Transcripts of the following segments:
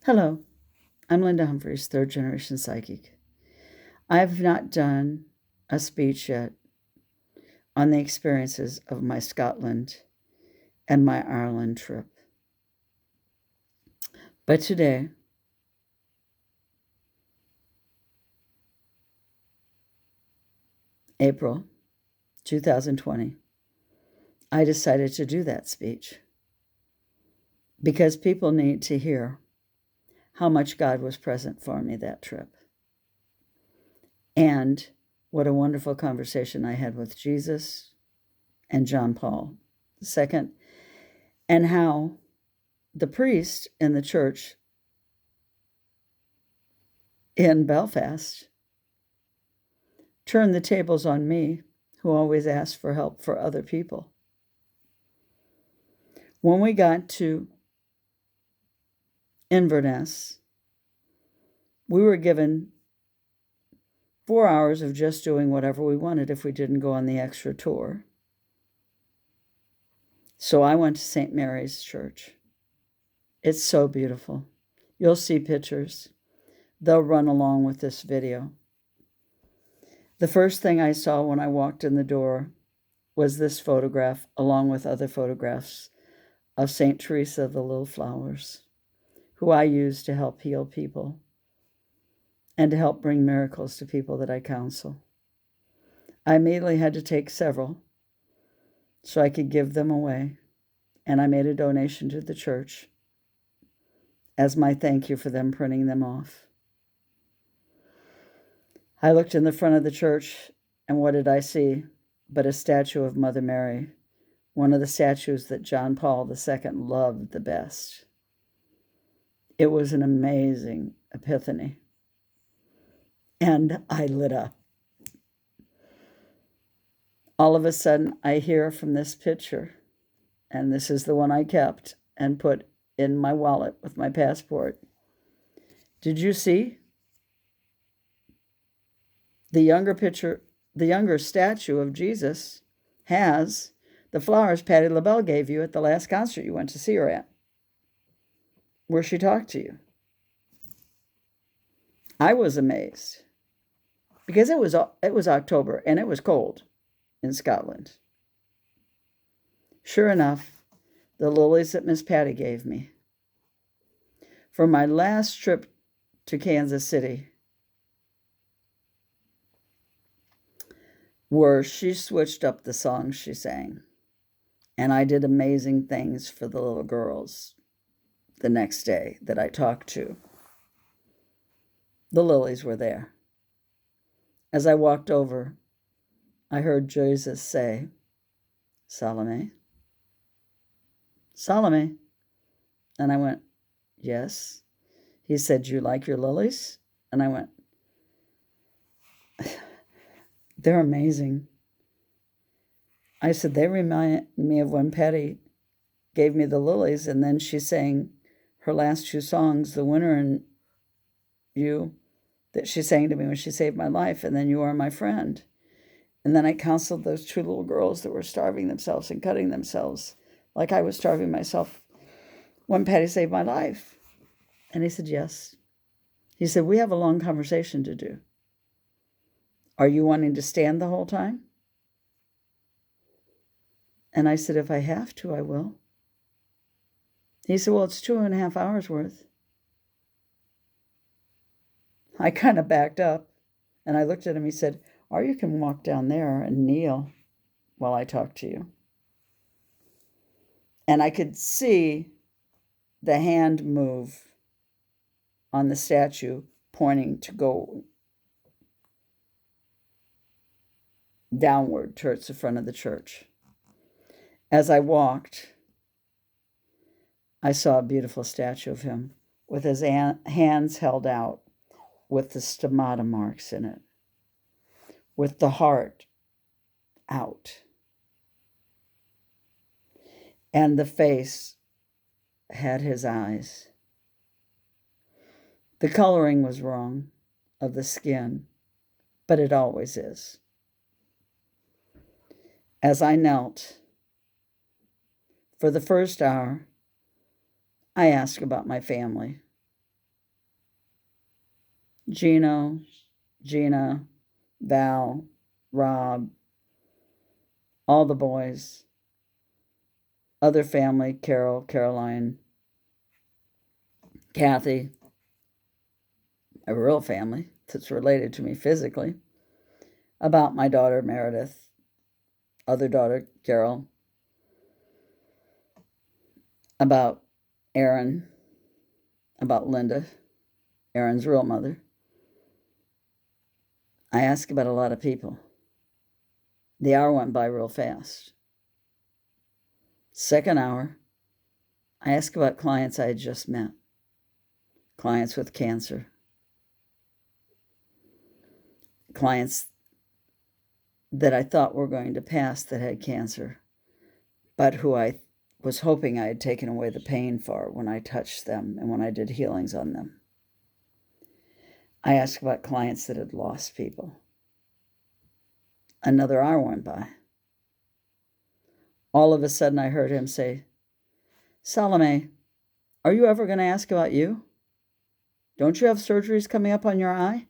Hello, I'm Linda Humphries, third generation psychic. I have not done a speech yet on the experiences of my Scotland and my Ireland trip. But today, April 2020, I decided to do that speech because people need to hear how much God was present for me that trip. And what a wonderful conversation I had with Jesus and John Paul II, and how the priest in the church in Belfast turned the tables on me, who always asked for help for other people. When we got to Inverness, we were given 4 hours of just doing whatever we wanted if we didn't go on the extra tour. So I went to St. Mary's Church. It's so beautiful. You'll see pictures. They'll run along with this video. The first thing I saw when I walked in the door was this photograph, along with other photographs of St. Teresa of the Little Flowers, who I use to help heal people and to help bring miracles to people that I counsel. I immediately had to take several so I could give them away, and I made a donation to the church as my thank you for them printing them off. I looked in the front of the church, and what did I see but a statue of Mother Mary, one of the statues that John Paul II loved the best. It was an amazing epiphany, and I lit up. All of a sudden, I hear from this picture, and this is the one I kept and put in my wallet with my passport. Did you see? The younger statue of Jesus has the flowers Patti LaBelle gave you at the last concert you went to see her at, where she talked to you. I was amazed because it was October and it was cold in Scotland. Sure enough, the lilies that Miss Patty gave me for my last trip to Kansas City she switched up the songs she sang, and I did amazing things for the little girls the next day that I talked to. The lilies were there. As I walked over, I heard Jesus say, "Salome, Salome." And I went, "Yes." He said, "Do you like your lilies?" And I went, "They're amazing." I said, "They remind me of when Patty gave me the lilies, and then she sang her last two songs, The Winter and You, that she sang to me when she saved my life, and then You Are My Friend." And then I counseled those two little girls that were starving themselves and cutting themselves like I was starving myself when Patty saved my life. And he said, "Yes." He said, "We have a long conversation to do. Are you wanting to stand the whole time?" And I said, "If I have to, I will." He said, "Well, it's 2.5 hours worth." I kind of backed up and I looked at him. He said, "Or you can walk down there and kneel while I talk to you." And I could see the hand move on the statue pointing to go downward towards the front of the church. As I walked, I saw a beautiful statue of him with his hands held out with the stomata marks in it, with the heart out. And the face had his eyes. The coloring was wrong of the skin, but it always is. As I knelt, for the first hour, I asked about my family. Gino, Gina, Val, Rob, all the boys, other family, Carol, Caroline, Kathy, a real family that's related to me physically, about my daughter, Meredith, other daughter, Carol, about Aaron, about Linda, Aaron's real mother. I asked about a lot of people. The hour went by real fast. Second hour, I asked about clients I had just met, clients with cancer, clients that I thought were going to pass that had cancer, but who I was hoping I had taken away the pain for when I touched them and when I did healings on them. I asked about clients that had lost people. Another hour went by. All of a sudden, I heard him say, "Salome, are you ever going to ask about you? Don't you have surgeries coming up on your eye?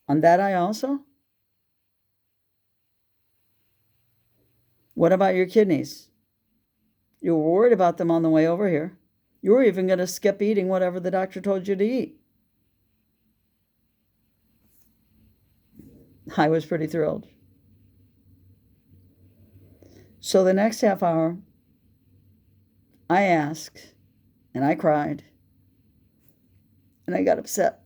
On that eye also? What about your kidneys? You were worried about them on the way over here. You were even going to skip eating whatever the doctor told you to eat." I was pretty thrilled. So the next half hour, I asked, and I cried, and I got upset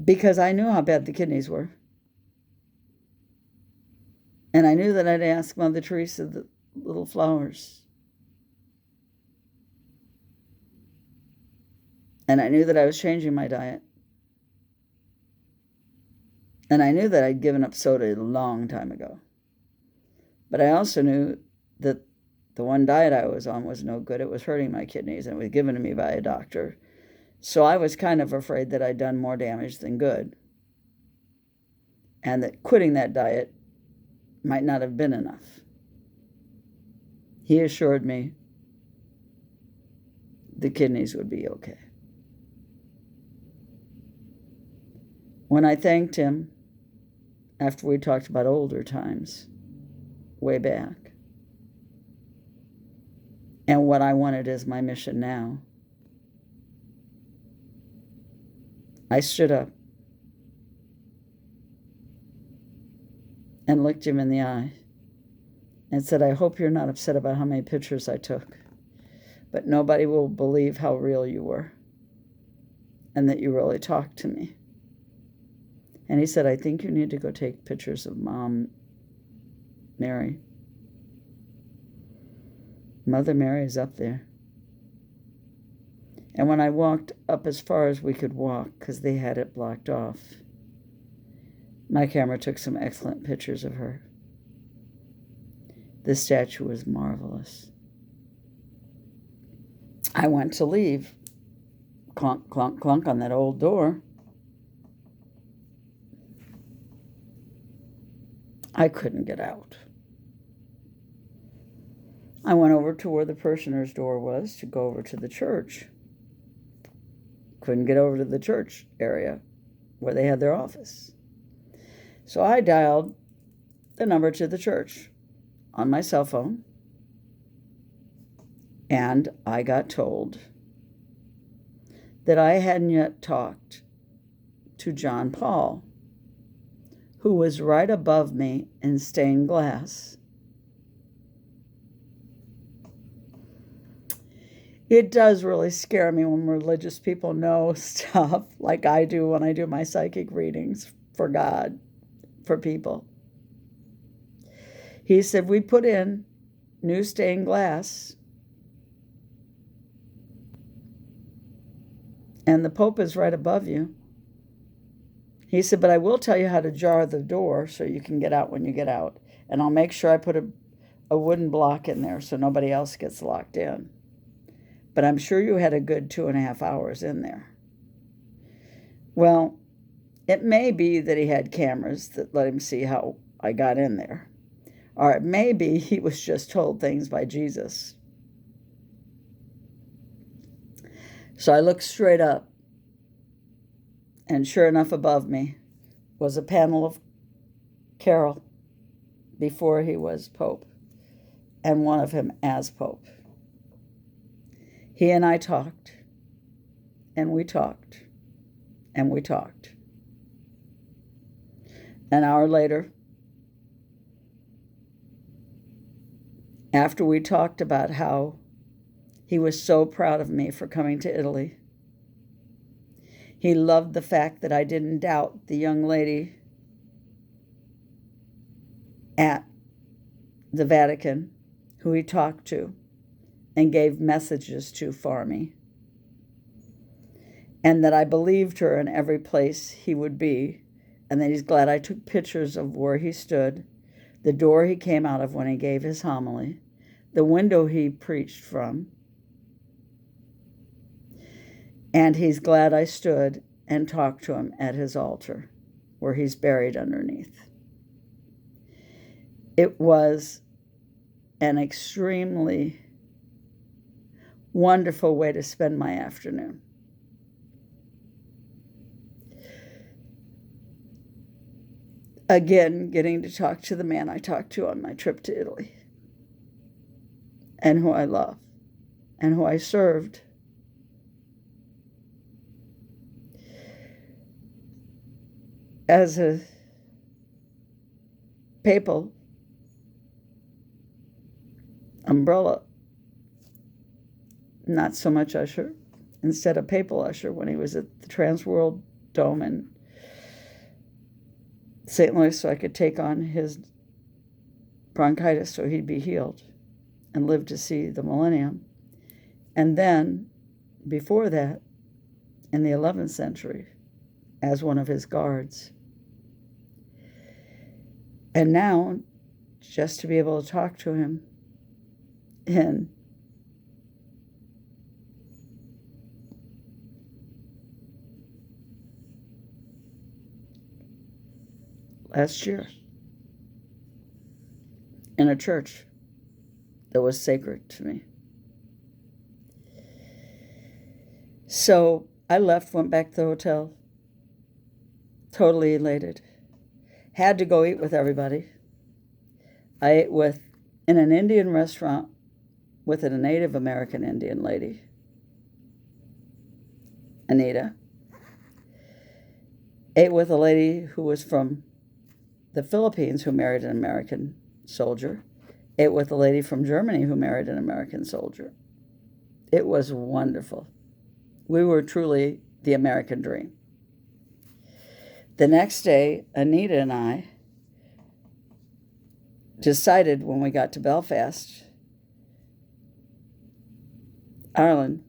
because I knew how bad the kidneys were. And I knew that I'd ask Mother Teresa the little flowers. And I knew that I was changing my diet. And I knew that I'd given up soda a long time ago. But I also knew that the one diet I was on was no good. It was hurting my kidneys, and it was given to me by a doctor. So I was kind of afraid that I'd done more damage than good, and that quitting that diet might not have been enough. He assured me the kidneys would be okay. When I thanked him, after we talked about older times, way back, and what I wanted as my mission now, I stood up and looked him in the eye and said, "I hope you're not upset about how many pictures I took, but nobody will believe how real you were and that you really talked to me." And he said, "I think you need to go take pictures of Mom Mary. Mother Mary is up there." And when I walked up as far as we could walk, because they had it blocked off, my camera took some excellent pictures of her. The statue was marvelous. I went to leave. Clunk, clunk, clunk on that old door. I couldn't get out. I went over to where the parishioner's door was to go over to the church. Couldn't get over to the church area where they had their office. So I dialed the number to the church on my cell phone, and I got told that I hadn't yet talked to John Paul, who was right above me in stained glass. It does really scare me when religious people know stuff like I do when I do my psychic readings for God, for people. He said, "We put in new stained glass, and the Pope is right above you." He said, "But I will tell you how to jar the door so you can get out when you get out. And I'll make sure I put a wooden block in there so nobody else gets locked in. But I'm sure you had a good 2.5 hours in there." Well, it may be that he had cameras that let him see how I got in there. Or it may be he was just told things by Jesus. So I looked straight up And sure enough, above me was a panel of Carol before he was Pope, and one of him as Pope. He and I talked, and we talked, and we talked. An hour later, after we talked about how he was so proud of me for coming to Italy, he loved the fact that I didn't doubt the young lady at the Vatican who he talked to and gave messages to for me, and that I believed her in every place he would be, and that he's glad I took pictures of where he stood, the door he came out of when he gave his homily, the window he preached from, and he's glad I stood and talked to him at his altar, where he's buried underneath. It was an extremely wonderful way to spend my afternoon. Again, getting to talk to the man I talked to on my trip to Italy, and who I love, and who I served. As a papal umbrella, not so much usher, instead of papal usher when he was at the Trans World Dome in St. Louis, so I could take on his bronchitis so he'd be healed and live to see the millennium. And then, before that, in the 11th century, as one of his guards. And now, just to be able to talk to him in last year in a church that was sacred to me. So I left, went back to the hotel, totally elated. Had to go eat with everybody. I ate in an Indian restaurant with a Native American Indian lady, Anita. Ate with a lady who was from the Philippines who married an American soldier. Ate with a lady from Germany who married an American soldier. It was wonderful. We were truly the American dream. The next day, Anita and I decided when we got to Belfast, Ireland,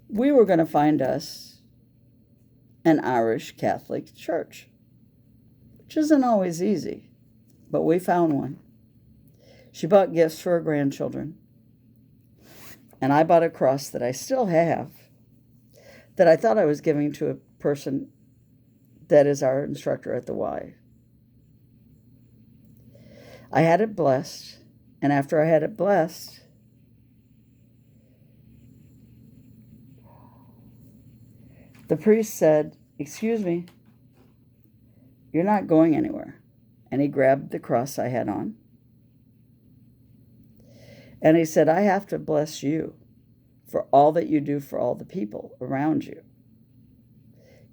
we were going to find us an Irish Catholic church, which isn't always easy, but we found one. She bought gifts for her grandchildren, and I bought a cross that I still have, that I thought I was giving to a person that is our instructor at the Y. I had it blessed, and after I had it blessed, the priest said, "Excuse me, you're not going anywhere." And he grabbed the cross I had on. And he said, "I have to bless you for all that you do for all the people around you.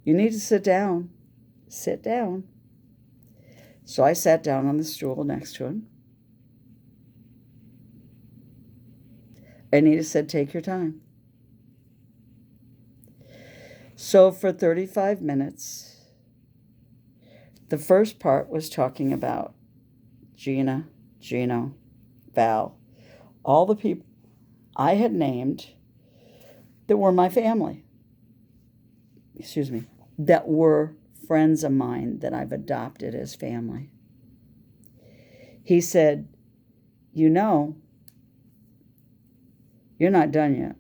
You need to sit down. Sit down." So I sat down on the stool next to him. Anita said, "Take your time." So for 35 minutes, the first part was talking about Gina, Gino, Val, all the people I had named that were my family. That were friends of mine that I've adopted as family. He said, "You know, you're not done yet.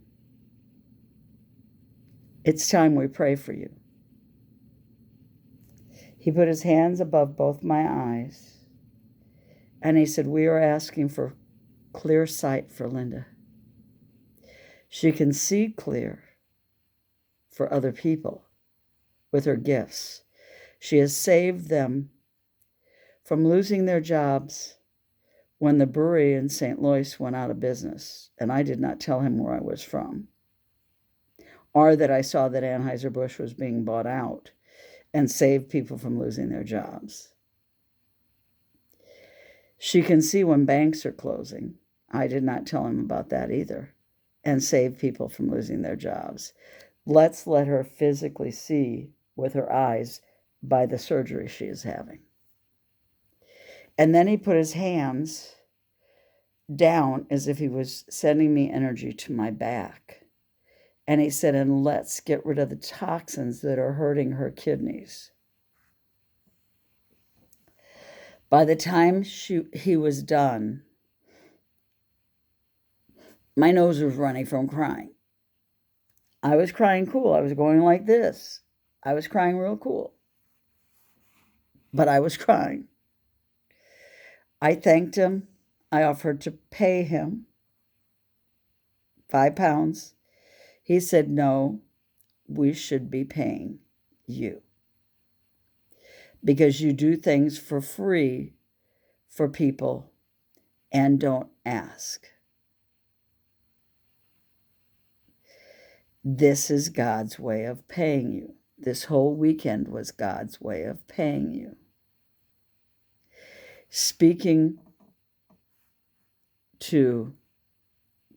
It's time we pray for you." He put his hands above both my eyes, and he said, "We are asking for clear sight for Linda. She can see clear for other people, with her gifts. She has saved them from losing their jobs when the brewery in St. Louis went out of business, and I did not tell him where I was from, or that I saw that Anheuser-Busch was being bought out, and saved people from losing their jobs. She can see when banks are closing. I did not tell him about that either, and save people from losing their jobs. Let's let her physically see with her eyes by the surgery she is having. And then he put his hands down as if he was sending me energy to my back. And he said, and let's get rid of the toxins that are hurting her kidneys. By the time he was done, my nose was running from crying. I was crying cool. I was going like this. I was crying real cool. But I was crying. I thanked him. I offered to pay him £5. He said, no, we should be paying you, because you do things for free for people and don't ask. This is God's way of paying you. This whole weekend was God's way of paying you. Speaking to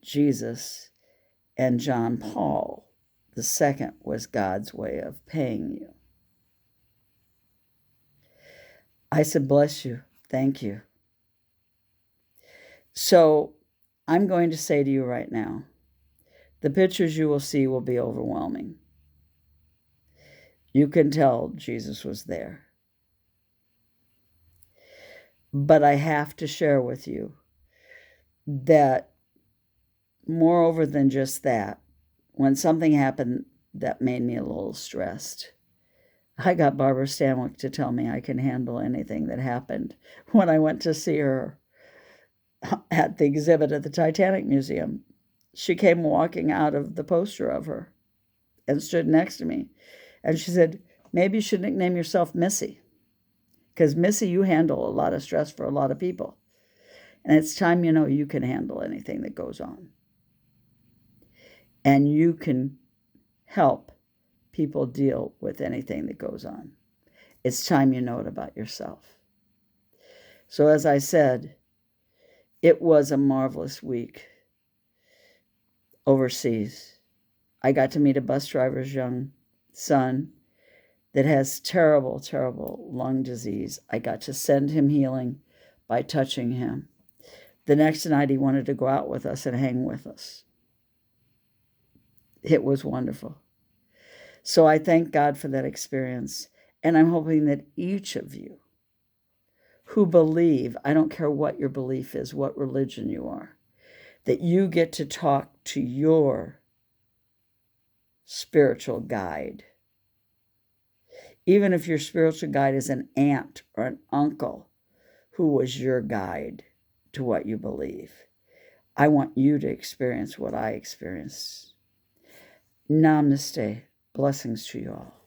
Jesus and John Paul II was God's way of paying you. I said, bless you. Thank you. So I'm going to say to you right now, the pictures you will see will be overwhelming. You can tell Jesus was there. But I have to share with you that moreover than just that, when something happened that made me a little stressed, I got Barbara Stanwyck to tell me I can handle anything that happened when I went to see her at the exhibit at the Titanic Museum. She came walking out of the poster of her and stood next to me. And she said, maybe you should nickname yourself Missy, because Missy, you handle a lot of stress for a lot of people. And it's time you know you can handle anything that goes on. And you can help people deal with anything that goes on. It's time you know it about yourself. So as I said, it was a marvelous week overseas. I got to meet a bus driver's young son that has terrible, terrible lung disease. I got to send him healing by touching him. The next night he wanted to go out with us and hang with us. It was wonderful. So I thank God for that experience. And I'm hoping that each of you who believe, I don't care what your belief is, what religion you are, that you get to talk to your spiritual guide. Even if your spiritual guide is an aunt or an uncle who was your guide to what you believe. I want you to experience what I experienced. Namaste. Blessings to you all.